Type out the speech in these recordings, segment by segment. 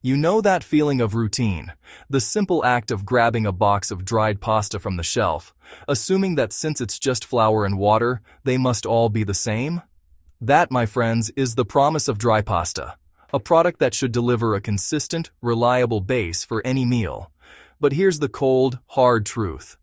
You know that feeling of routine, the simple act of grabbing a box of dried pasta from the shelf, assuming that since it's just flour and water, they must all be the same? That, my friends, is the promise of dry pasta, a product that should deliver a consistent, reliable base for any meal. But here's the cold, hard truth.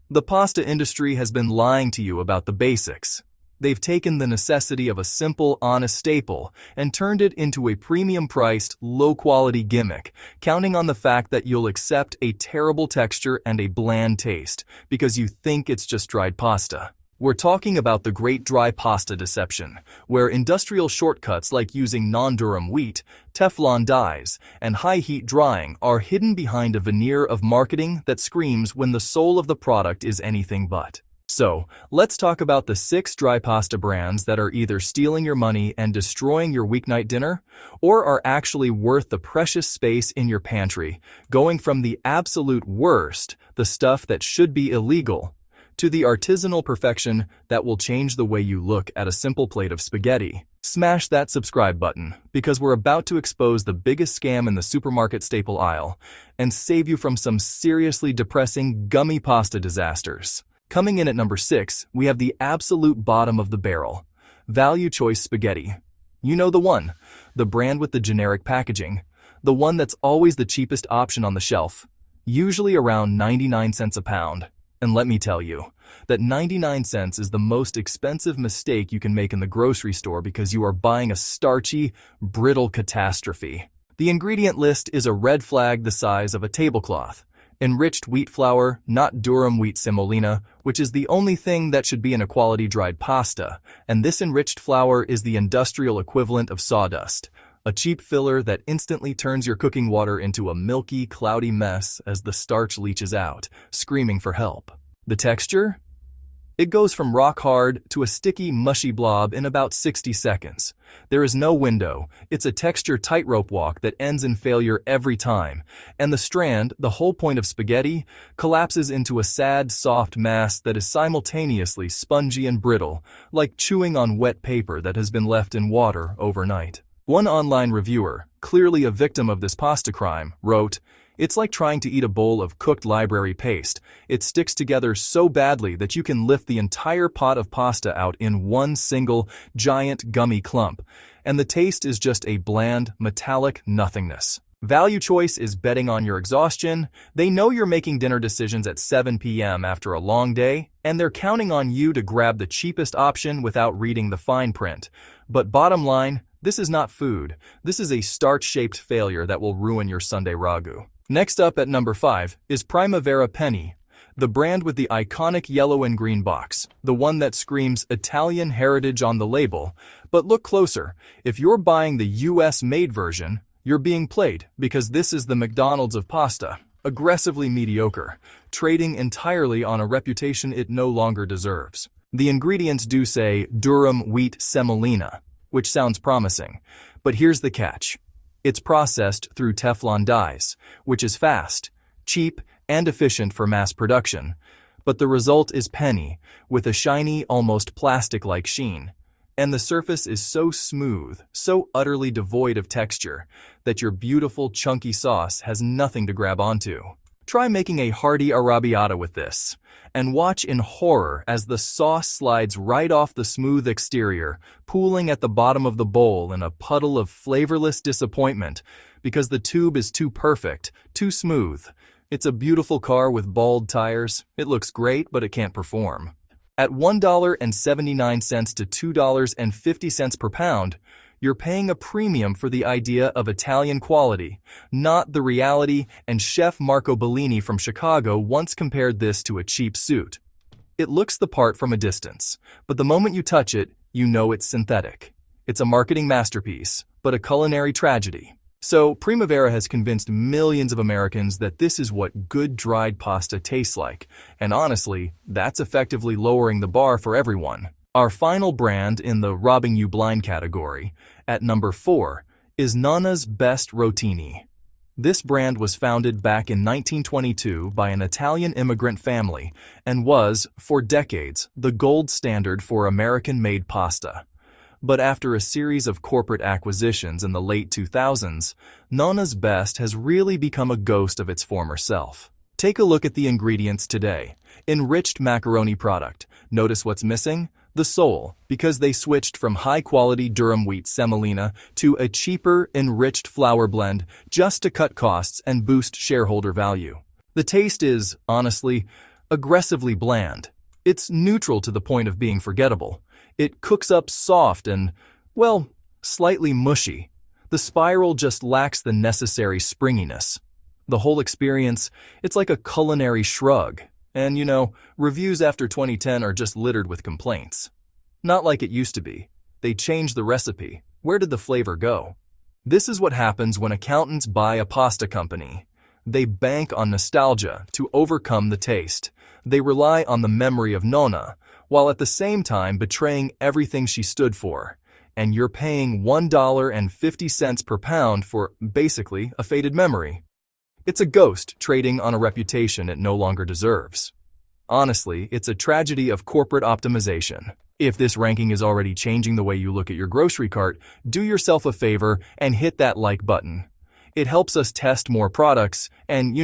The pasta industry has been lying to you about the basics. They've taken the necessity of a simple, honest staple and turned it into a premium-priced, low-quality gimmick, counting on the fact that you'll accept a terrible texture and a bland taste because you think it's just dried pasta. We're talking about the great dry pasta deception, where industrial shortcuts like using non-durum wheat, Teflon dyes, and high-heat drying are hidden behind a veneer of marketing that screams when the soul of the product is anything but. So, let's talk about the 6 dry pasta brands that are either stealing your money and destroying your weeknight dinner, or are actually worth the precious space in your pantry, going from the absolute worst, the stuff that should be illegal, to the artisanal perfection that will change the way you look at a simple plate of spaghetti. Smash that subscribe button, because we're about to expose the biggest scam in the supermarket staple aisle and save you from some seriously depressing gummy pasta disasters. Coming in at number 6, we have the absolute bottom of the barrel, Value Choice Spaghetti. You know the one, the brand with the generic packaging, the one that's always the cheapest option on the shelf, usually around 99 cents a pound. And let me tell you, that 99 cents is the most expensive mistake you can make in the grocery store because you are buying a starchy, brittle catastrophe. The ingredient list is a red flag the size of a tablecloth. Enriched wheat flour, not durum wheat semolina, which is the only thing that should be in a quality dried pasta, and this enriched flour is the industrial equivalent of sawdust, a cheap filler that instantly turns your cooking water into a milky, cloudy mess as the starch leaches out, screaming for help. The texture? It goes from rock hard to a sticky, mushy blob in about 60 seconds. There is no window. It's a texture tightrope walk that ends in failure every time. And the strand, the whole point of spaghetti, collapses into a sad, soft mass that is simultaneously spongy and brittle, like chewing on wet paper that has been left in water overnight. One online reviewer, clearly a victim of this pasta crime, wrote, "It's like trying to eat a bowl of cooked library paste. It sticks together so badly that you can lift the entire pot of pasta out in one single, giant gummy clump, and the taste is just a bland, metallic nothingness." Value Choice is betting on your exhaustion. They know you're making dinner decisions at 7 p.m. after a long day, and they're counting on you to grab the cheapest option without reading the fine print. But bottom line, this is not food. This is a starch-shaped failure that will ruin your Sunday ragu. Next up at number 5 is Primavera Penny, the brand with the iconic yellow and green box, the one that screams Italian heritage on the label. But look closer. If you're buying the US-made version, you're being played because this is the McDonald's of pasta, aggressively mediocre, trading entirely on a reputation it no longer deserves. The ingredients do say durum wheat semolina, which sounds promising, but here's the catch. It's processed through Teflon dyes, which is fast, cheap, and efficient for mass production. But the result is penny, with a shiny, almost plastic-like sheen. And the surface is so smooth, so utterly devoid of texture, that your beautiful, chunky sauce has nothing to grab onto. Try making a hearty arrabbiata with this, and watch in horror as the sauce slides right off the smooth exterior, pooling at the bottom of the bowl in a puddle of flavorless disappointment because the tube is too perfect, too smooth. It's a beautiful car with bald tires. It looks great, but it can't perform. At $1.79 to $2.50 per pound, you're paying a premium for the idea of Italian quality, not the reality, and Chef Marco Bellini from Chicago once compared this to a cheap suit. It looks the part from a distance, but the moment you touch it, you know it's synthetic. It's a marketing masterpiece, but a culinary tragedy. So, Primavera has convinced millions of Americans that this is what good dried pasta tastes like, and honestly, that's effectively lowering the bar for everyone. Our final brand in the robbing you blind category, at number 4, is Nonna's Best Rotini. This brand was founded back in 1922 by an Italian immigrant family and was, for decades, the gold standard for American-made pasta. But after a series of corporate acquisitions in the late 2000s, Nona's Best has really become a ghost of its former self. Take a look at the ingredients today. Enriched macaroni product. Notice what's missing? The soul, because they switched from high-quality durum wheat semolina to a cheaper, enriched flour blend just to cut costs and boost shareholder value. The taste is, honestly, aggressively bland. It's neutral to the point of being forgettable. It cooks up soft and, well, slightly mushy. The spiral just lacks the necessary springiness. The whole experience, it's like a culinary shrug. And, reviews after 2010 are just littered with complaints. Not like it used to be. They changed the recipe. Where did the flavor go? This is what happens when accountants buy a pasta company. They bank on nostalgia to overcome the taste. They rely on the memory of Nonna, while at the same time betraying everything she stood for. And you're paying $1.50 per pound for, basically, a faded memory. It's a ghost trading on a reputation it no longer deserves. Honestly, it's a tragedy of corporate optimization. If this ranking is already changing the way you look at your grocery cart, do yourself a favor and hit that like button. It helps us test more products and,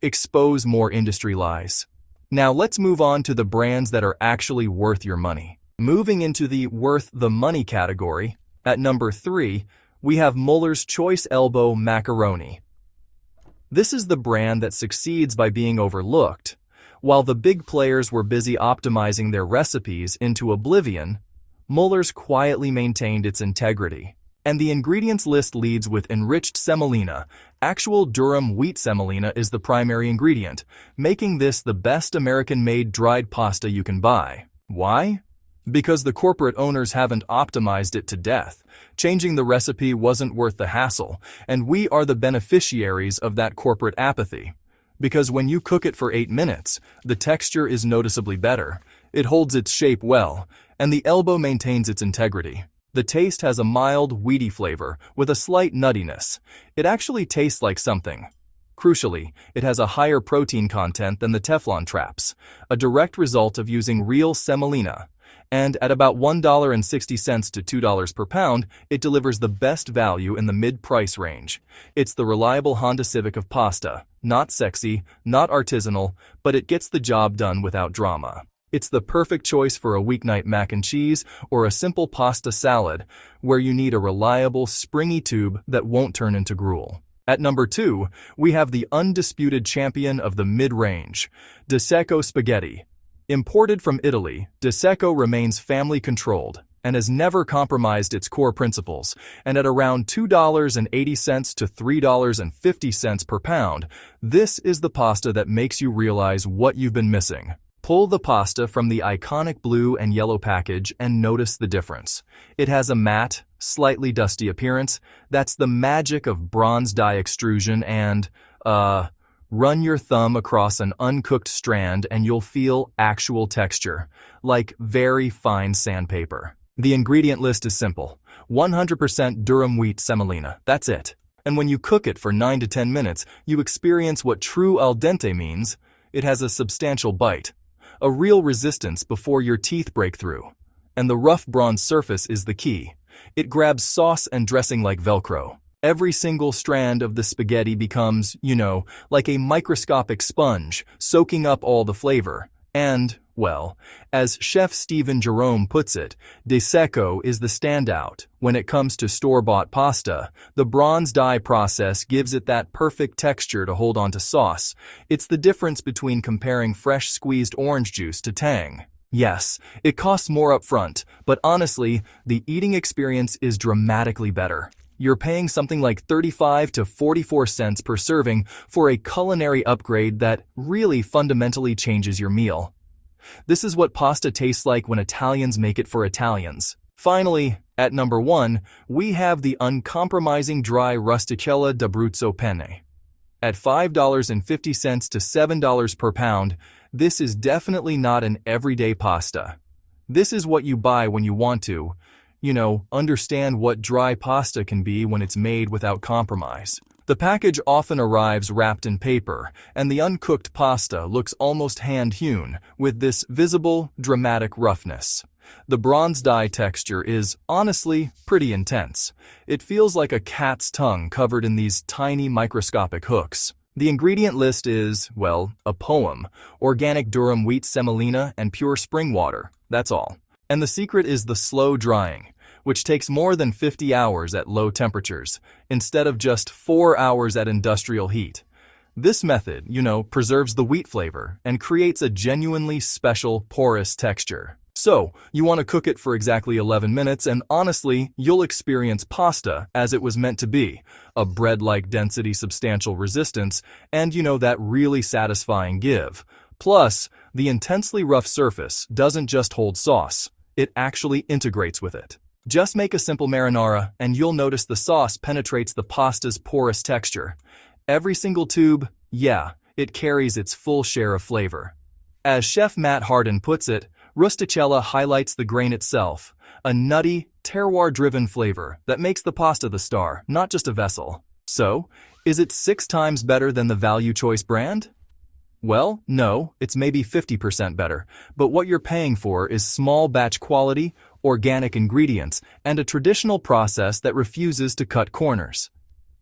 expose more industry lies. Now let's move on to the brands that are actually worth your money. Moving into the worth the money category, at number 3, we have Muller's Choice Elbow Macaroni. This is the brand that succeeds by being overlooked. While the big players were busy optimizing their recipes into oblivion, Muller's quietly maintained its integrity. And the ingredients list leads with enriched semolina. Actual durum wheat semolina is the primary ingredient, making this the best American-made dried pasta you can buy. Why? Because the corporate owners haven't optimized it to death. Changing the recipe wasn't worth the hassle, and we are the beneficiaries of that corporate apathy. Because when you cook it for 8 minutes, the texture is noticeably better, it holds its shape well, and the elbow maintains its integrity. The taste has a mild, weedy flavor with a slight nuttiness. It actually tastes like something. Crucially, it has a higher protein content than the Teflon traps, a direct result of using real semolina. And at about $1.60 to $2 per pound, it delivers the best value in the mid-price range. It's the reliable Honda Civic of pasta, not sexy, not artisanal, but it gets the job done without drama. It's the perfect choice for a weeknight mac and cheese or a simple pasta salad, where you need a reliable, springy tube that won't turn into gruel. At number 2, we have the undisputed champion of the mid-range, De Secco Spaghetti. Imported from Italy, De Secco remains family-controlled and has never compromised its core principles, and at around $2.80 to $3.50 per pound, this is the pasta that makes you realize what you've been missing. Pull the pasta from the iconic blue and yellow package and notice the difference. It has a matte, slightly dusty appearance. That's the magic of bronze die extrusion and, run your thumb across an uncooked strand and you'll feel actual texture, like very fine sandpaper. The ingredient list is simple. 100% durum wheat semolina, that's it. And when you cook it for 9 to 10 minutes, you experience what true al dente means. It has a substantial bite, a real resistance before your teeth break through. And the rough bronze surface is the key. It grabs sauce and dressing like Velcro. Every single strand of the spaghetti becomes, like a microscopic sponge, soaking up all the flavor. And, well, as Chef Stephen Jerome puts it, De Secco is the standout. When it comes to store-bought pasta, the bronze die process gives it that perfect texture to hold onto sauce. It's the difference between comparing fresh squeezed orange juice to tang. Yes, it costs more up front, but honestly, the eating experience is dramatically better. You're paying something like 35 to 44 cents per serving for a culinary upgrade that really fundamentally changes your meal. This is what pasta tastes like when Italians make it for Italians. Finally, at number 1, we have the uncompromising dry rusticella d'Abruzzo penne. At $5.50 to $7 per pound, this is definitely not an everyday pasta. This is what you buy when you want to, understand what dry pasta can be when it's made without compromise. The package often arrives wrapped in paper, and the uncooked pasta looks almost hand-hewn, with this visible, dramatic roughness. The bronze dye texture is, honestly, pretty intense. It feels like a cat's tongue covered in these tiny microscopic hooks. The ingredient list is, well, a poem. Organic durum wheat semolina and pure spring water. That's all. And the secret is the slow drying, which takes more than 50 hours at low temperatures, instead of just 4 hours at industrial heat. This method, preserves the wheat flavor and creates a genuinely special, porous texture. So, you want to cook it for exactly 11 minutes and honestly, you'll experience pasta as it was meant to be. A bread-like density, substantial resistance, and that really satisfying give. Plus, the intensely rough surface doesn't just hold sauce, it actually integrates with it. Just make a simple marinara and you'll notice the sauce penetrates the pasta's porous texture. Every single tube, it carries its full share of flavor. As Chef Matt Harden puts it, rusticella highlights the grain itself, a nutty, terroir-driven flavor that makes the pasta the star, not just a vessel. So, is it 6 times better than the Value Choice brand? Well, no, it's maybe 50% better, but what you're paying for is small batch quality, organic ingredients, and a traditional process that refuses to cut corners.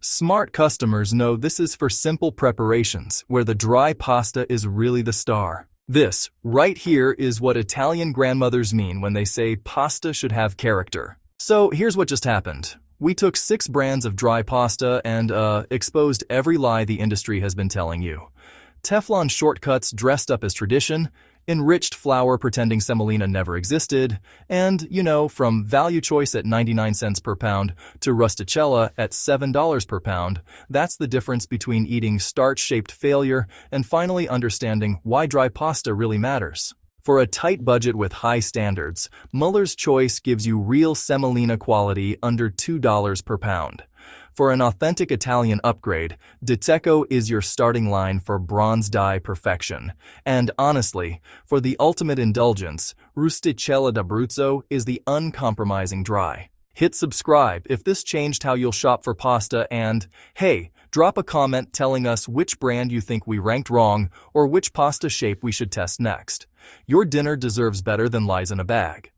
Smart customers know this is for simple preparations, where the dry pasta is really the star. This, right here, is what Italian grandmothers mean when they say pasta should have character. So here's what just happened. We took 6 brands of dry pasta and, exposed every lie the industry has been telling you. Teflon shortcuts dressed up as tradition, enriched flour pretending semolina never existed, and, from Value Choice at 99 cents per pound to rusticella at $7 per pound, that's the difference between eating starch-shaped failure and finally understanding why dry pasta really matters. For a tight budget with high standards, Muller's Choice gives you real semolina quality under $2 per pound. For an authentic Italian upgrade, Ditecco is your starting line for bronze dye perfection. And honestly, for the ultimate indulgence, Rusticella d'Abruzzo is the uncompromising dry. Hit subscribe if this changed how you'll shop for pasta and, hey, drop a comment telling us which brand you think we ranked wrong or which pasta shape we should test next. Your dinner deserves better than lies in a bag.